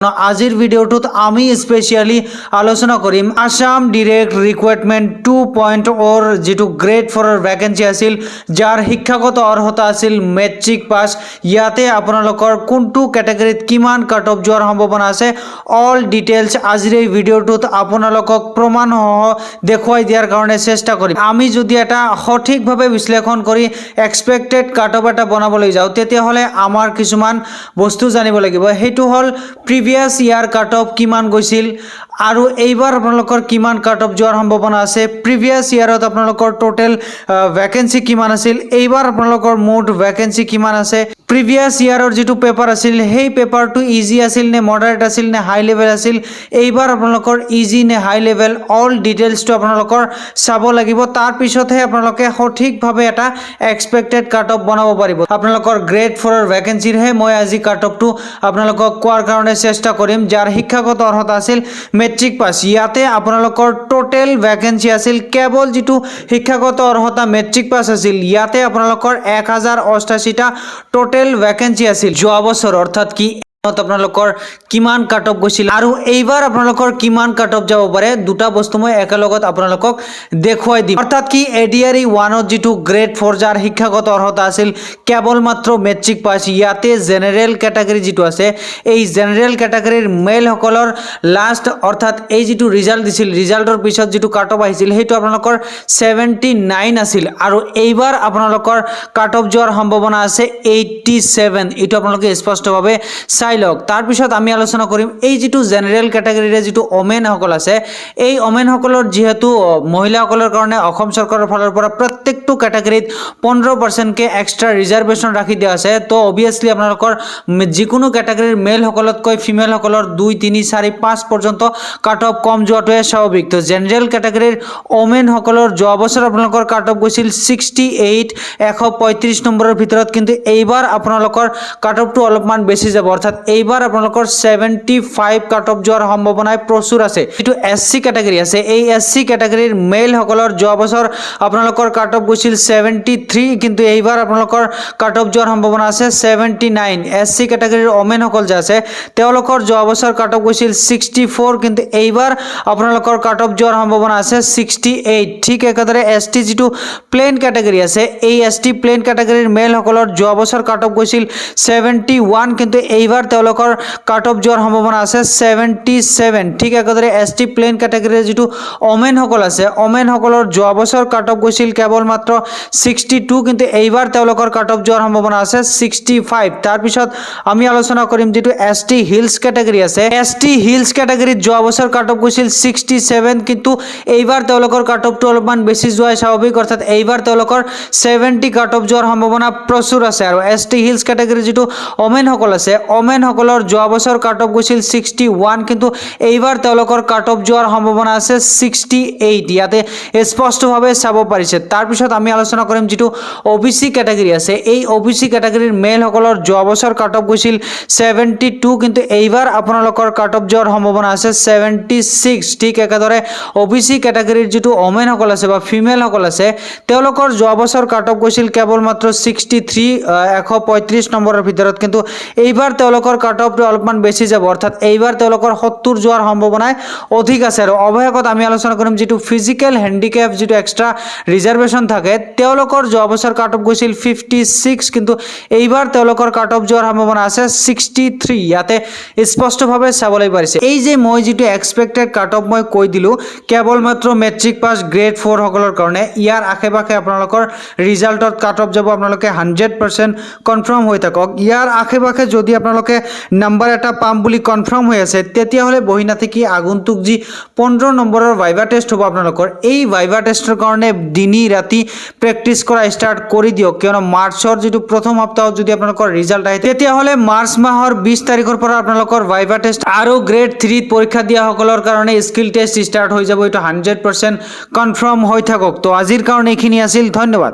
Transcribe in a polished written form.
আজিৰ ভিডিঅ'টোত আমি স্পেচিয়েলি আলোচনা কৰিম আসাম ডিৰেক্ট ৰিক্ৰুইটমেণ্ট 2.0 যেটো গ্ৰেড 4 ৰ ভ্যাকেন্সি আছিল যাৰ শিক্ষাগত অৰ্হতা আছিল মেট্ৰিক পাস ইয়াতে আপোনালোকৰ কোনটো ক্যাটাগৰীত কিমান কাট অফ যোৱাৰ সম্ভাৱনা আছে অল ডিটেইলছ আজিৰ এই ভিডিঅ'টোত আপোনালোকক প্ৰমাণসহ দেখুৱাই দিয়াৰ কাৰণে চেষ্টা কৰিম আমি যদি এটা সঠিকভাৱে বিশ্লেষণ কৰি এক্সপেক্টেড কাট অফ এটা বনাবলৈ যাওঁ তেতিয়া হলে আমাৰ কিছুমান বস্তু জানিব লাগিব হেতু হল প্ৰিভিয়াস ইয়াৰ কাট অফ কিমান গৈছিল আৰু এইবাৰ আপোনালোকৰ কিমান কাট অফ যোৱাৰ সম্ভাৱনা আছে প্ৰিভিয়াস ইয়াৰত আপোনালোকৰ টোটাল ভ্যাকেন্সি কিমান আছিল এইবাৰ আপোনালোকৰ মুঠ ভ্যাকেন্সি কিমান আছে প্ৰিভিয়াস ইয়াৰৰ যেটো পেপাৰ আছিল হেই পেপাৰটো ইজি আছিল নে মডাৰেট আছিল নে হাই লেভেল আছিল এইবাৰ আপোনালোকৰ ইজি নে হাই লেভেল অল ডিটেইলছটো আপোনালোকৰ চাব লাগিব তাৰ পিছতহে আপোনালোকে সঠিকভাৱে এটা এক্সপেক্টেড কাট অফ বনাব পাৰিব আপোনালোকৰ গ্ৰেড 4 ৰ ভ্যাকেন্সিৰ হে মই আজি কাট অফটো আপোনালোকক কোৱাৰ কাৰণে চেষ্টা কৰিম যাৰ শিক্ষাগত অৰ্হতা আছিল মেট্ৰিক পাস ইয়াতে আপোনালোকৰ টোটাল ভ্যাকেন্সি আছিল কেৱল যেটো শিক্ষাগত অৰ্হতা মেট্ৰিক পাস আছিল ইয়াতে আপোনালোকৰ 1088 টা টোটাল ভ্যাকেন্সি আছিল যোৱা বছৰ অৰ্থাৎ কি আপোনালোকৰ কিমান কাট অফ গৈছিল আৰু এইবাৰ আপোনালোকৰ কিমান কাট অফ যাব পাৰে দুটা বস্তু মই একেলগত আপোনালোকক দেখুৱাই দিম অৰ্থাৎ কি এডিআৰই 1 ত যেটো গ্ৰেড 4 যাৰ শিক্ষাগত অৰ্হতা আছিল কেৱল মাত্ৰ মেট্ৰিক পাস ইয়াতে জেনাৰেল ক্যাটাগৰী যেটো আছে এই জেনাৰেল ক্যাটাগৰীৰ মেল সকলৰ লাষ্ট অৰ্থাৎ এই যেটো ৰিজাল্ট দিছিল ৰিজাল্টৰ পিছত যেটো কাট অফ আহিছিল হেতু আপোনালোকৰ 79 আছিল আৰু এইবাৰ আপোনালোকৰ কাট অফ যোৱাৰ সম্ভাৱনা আছে 87 এটো আপোনালোকে স্পষ্টভাৱে চাই লওক তাৰ পিছত আমি আলোচনা কৰিম এই যেটো জেনাৰেল ক্যাটাগৰীৰে যেটো ওমেন সকল আছে এই ওমেন সকলৰ যেহেতু মহিলাসকলৰ কাৰণে অসম চৰকাৰৰ ফালৰ পৰা প্ৰত্যেকটো ক্যাটাগৰীত 15% কে এক্সট্ৰা ৰিজাৰ্ভেশন ৰাখি দিয়া আছে তো অবিয়াসলি আপোনালোকৰ যিকোনো ক্যাটাগৰীৰ মেল সকলতকৈ ফিমেল সকলৰ 2 3 4 5 পৰ্যন্ত কাট অফ কম যোৱাটোৱে স্বাভাৱিক তো জেনাৰেল ক্যাটাগৰীৰ ওমেন সকলৰ যোৱা বছৰ আপোনালোকৰ কাট অফ গৈছিল 68 135 নম্বৰৰ ভিতৰত কিন্তু এইবাৰ আপোনালোকৰ কাট অফটো অলপমান বেছি যাব অৰ্থাৎ এইবাৰ আপোনালোকৰ 75 কাট অফ যোৱাৰ সম্ভাৱনা প্ৰচুৰ আছে এটো এসসি ক্যাটাগৰী আছে এই এসসি ক্যাটাগৰীৰ মেল সকলৰ যোৱা বছৰ আপোনালোকৰ কাট অফ গৈছিল 73 কিন্তু এইবাৰ আপোনালোকৰ কাট অফ যোৱাৰ সম্ভাৱনা আছে 79 এসসি ক্যাটাগৰীৰ ওমেন সকল যে আছে তেওঁলোকৰ যোৱা বছৰ কাট অফ গৈছিল 64 কিন্তু এইবাৰ আপোনালোকৰ কাট অফ যোৱাৰ সম্ভাৱনা আছে 68 ঠিক একেদৰে এসটি যেটো প্লেন ক্যাটাগৰী আছে এই এসটি প্লেন ক্যাটাগৰীৰ মেল সকলৰ যোৱা বছৰ কাট অফ গৈছিল 71 কিন্তু এইবাৰ তেওঁলোকৰ কাট অফ যোৱাৰ সম্ভাৱনা আছে 77 ঠিক একেদৰে এসটি প্লেন ক্যাটাগৰীৰ যেটো ওমেন সকল আছে ওমেন সকলৰ যোৱা বছৰ কাট অফ গৈছিল কেৱল মাত্ৰ 62 কিন্তু এইবাৰ তেওঁলোকৰ কাট অফ যোৱাৰ সম্ভাৱনা আছে 65 তাৰ পিছত আমি আলোচনা কৰিম যেটো এসটি হিলস ক্যাটাগৰী আছে এসটি হিলস ক্যাটাগৰীত যোৱা বছৰ কাট অফ গৈছিল 67 কিন্তু এইবাৰ তেওঁলোকৰ কাট অফটো অলপমান বেছি যোৱাই স্বাভাৱিক অৰ্থাৎ এইবাৰ তেওঁলোকৰ 70 কাট অফ যোৱাৰ সম্ভাৱনা প্ৰচুৰ আছে আৰু এসটি হিলস ক্যাটাগৰীৰ যেটো ওমেন সকল আছে ওমেন সকলৰ যোৱা বছৰ কাট অফ গৈছিল 61 কিন্তু এইবাৰ তেওঁলোকৰ কাট অফ যোৱাৰ সম্ভাৱনা আছে 68 ইয়াতে স্পষ্টভাৱে চাব পাৰিছে তাৰ পিছত আমি আলোচনা কৰিম যেটো ওবিসি ক্যাটাগৰী আছে এই ওবিসি ক্যাটাগৰীৰ মেল সকলৰ যোৱা বছৰ কাট অফ গৈছিল 72 কিন্তু এইবাৰ আপোনালোকৰ কাট অফ যোৱাৰ সম্ভাৱনা আছে 76 ঠিক একেদৰে ওবিসি ক্যাটাগৰীৰ যেটো ওমেন সকল আছে বা ফিমেল সকল আছে তেওঁলোকৰ যোৱা বছৰ কাট অফ গৈছিল কেৱল মাত্ৰ 63 135 নম্বৰৰ ভিতৰত কিন্তু এইবাৰ তেওঁলোকৰ কাট অফটো অলপমান বেছি যাব অৰ্থাৎ এইবাৰ তেওঁলোকৰ 70 যোৱাৰ সম্ভাৱনা অধিক আছে আৰু অৱহেকত আমি আলোচনা কৰিম যেটো ফিজিক্যাল হ্যান্ডিক্যাপ যেটো এক্সট্ৰা ৰিজাৰ্ভেশন থাকে তেওঁলোকৰ যোৱা বছৰ কাট অফ গৈছিল 56 কিন্তু এইবাৰ তেওঁলোকৰ কাট অফ যোৱাৰ সম্ভাৱনা আছে 63 ইয়াতে স্পষ্টভাৱে চাবলৈ পাৰিছে এই যে মই যেটো এক্সপেক্টেড কাট অফ মই কৈ দিলো কেৱল মাত্ৰ মেট্ৰিক পাস গ্ৰেড 4 সকলৰ কাৰণে ইয়াৰ আশেপাশে আপোনালোকৰ ৰিজাল্টত কাট অফ যাব আপোনালোকে 100% কনফাৰ্ম হৈ থাকক ইয়াৰ আশেপাশে যদি আপোনালোকে নাম্বাৰ এটা পাম বুলি কনফাৰ্ম হৈ আছে তেতিয়া হলে বহি নাথাকি আগন্তুক যি 15 নম্বৰৰ ভাইভা টেষ্ট হ'ব আপোনালোকৰ এই ভাইভা টেষ্টৰ কাৰণে দিনি ৰাতি প্ৰেক্টিস কৰা ষ্টাৰ্ট কৰি দিয়ক কিয়নো মাৰ্চৰ যেটো প্ৰথম সপ্তাহত যদি আপোনালোকৰ ৰিজাল্ট আহে তেতিয়া হলে মাৰ্চ মাহৰ 20 তাৰিখৰ পৰা আপোনালোকৰ ভাইভা টেষ্ট আৰু গ্ৰেড 3 ত পৰীক্ষা দিয়া সকলৰ কাৰণে স্কিল টেষ্ট ষ্টাৰ্ট হৈ যাব এটো 100% কনফাৰ্ম হৈ থাকক তো আজিৰ কাৰণে এইখিনি আছিল ধন্যবাদ।